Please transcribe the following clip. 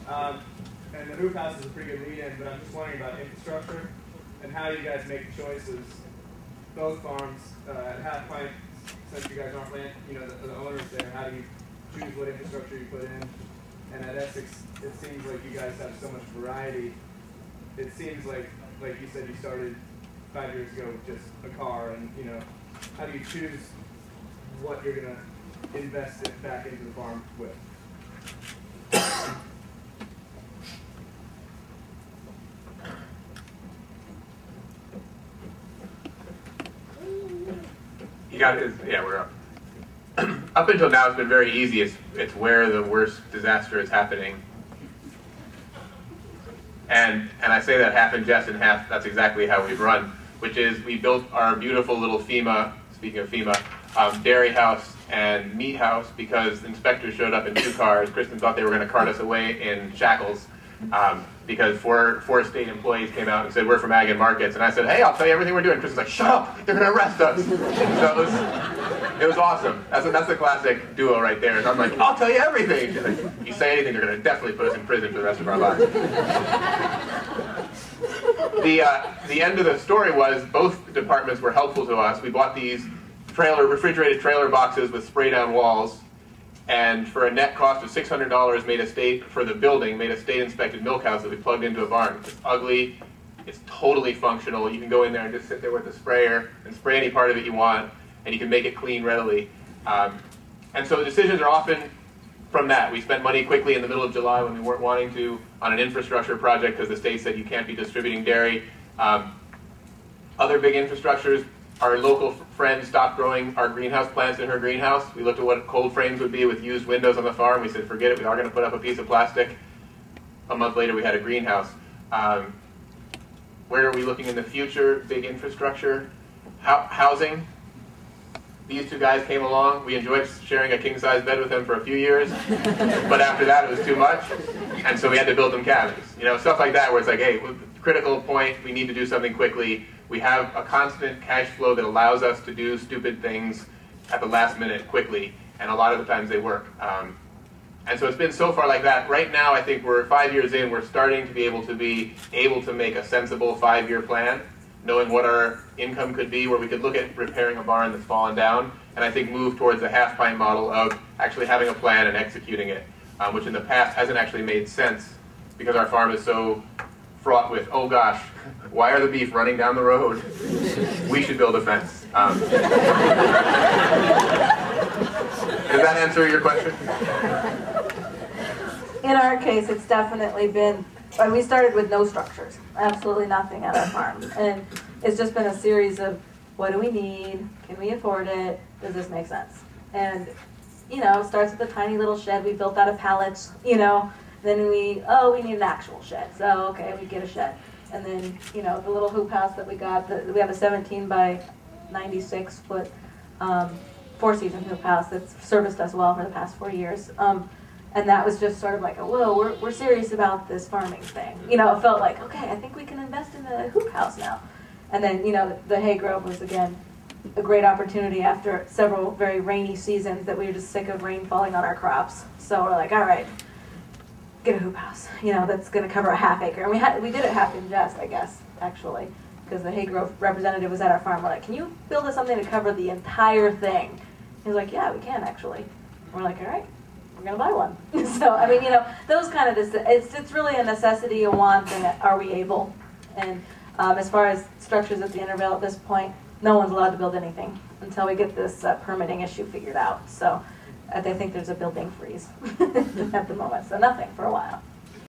And the hoop house is a pretty good lead-in, but I'm just wondering about infrastructure and how you guys make choices. Both farms at Half Pint, since you guys aren't the owners there, how do you choose what infrastructure you put in? And at Essex, it seems like you guys have so much variety. It seems like you said, you started 5 years ago with just a car, and how do you choose what you're going to invest it back into the farm with? You got it. Yeah, we're up. Up until now, it's been very easy. It's where the worst disaster is happening. And I say that half in jest and half, that's exactly how we've run, which is we built our beautiful little FEMA, speaking of FEMA, dairy house and meat house because inspectors showed up in 2 cars. Kristen thought they were going to cart us away in shackles because four state employees came out and said, we're from Ag and Markets. And I said, hey, I'll tell you everything we're doing. Kristen's like, shut up, they're going to arrest us. So it was awesome. That's the classic duo right there. And I'm like, I'll tell you everything. She's like, you say anything, they're going to definitely put us in prison for the rest of our lives. The end of the story was both departments were helpful to us. We bought these refrigerated trailer boxes with spray down walls, and for a net cost of $600 made a state inspected milk house that we plugged into a barn. It's ugly, it's totally functional. You can go in there and just sit there with a sprayer and spray any part of it you want, and you can make it clean readily. And so the decisions are often from that. We spent money quickly in the middle of July when we weren't wanting to on an infrastructure project because the state said you can't be distributing dairy. Other big infrastructures, our local friend stopped growing our greenhouse plants in her greenhouse. We looked at what cold frames would be with used windows on the farm. We said, forget it, we are going to put up a piece of plastic. A month later, we had a greenhouse. Where are we looking in the future? Big infrastructure. Housing. These 2 guys came along. We enjoyed sharing a king-size bed with them for a few years. But after that, it was too much. And so we had to build them cabins. Stuff like that where it's like, hey, critical point, we need to do something quickly. We have a constant cash flow that allows us to do stupid things at the last minute quickly, and a lot of the times they work. And so it's been so far like that. Right now, I think we're 5 years in, we're starting to be able to make a sensible 5-year plan, knowing what our income could be, where we could look at repairing a barn that's fallen down, and I think move towards a Half Pint model of actually having a plan and executing it, which in the past hasn't actually made sense because our farm is so fraught with, oh gosh, why are the beef running down the road? We should build a fence. Does that answer your question? In our case, it's definitely been, we started with no structures, absolutely nothing at our farm. And it's just been a series of, what do we need? Can we afford it? Does this make sense? And, it starts with a tiny little shed we built out of pallets, Then we need an actual shed. So, okay, we get a shed. And then, the little hoop house that we got, we have a 17 by 96 foot 4-season hoop house that's serviced us well for the past 4 years. And that was just sort of like, whoa, we're serious about this farming thing. It felt like, okay, I think we can invest in the hoop house now. And then, the hay grove was, again, a great opportunity after several very rainy seasons that we were just sick of rain falling on our crops. So we're like, all right, get a hoop house, that's going to cover a half acre. And we did it half in jest, I guess, actually, because the hay grove representative was at our farm. We're like, can you build us something to cover the entire thing? He's like, yeah, we can, actually. And we're like, all right, we're going to buy one. So, those kind of, it's really a necessity, a want, and are we able? And as far as structures at the Intervale at this point, no one's allowed to build anything until we get this permitting issue figured out. So I think there's a building freeze at the moment, so nothing for a while.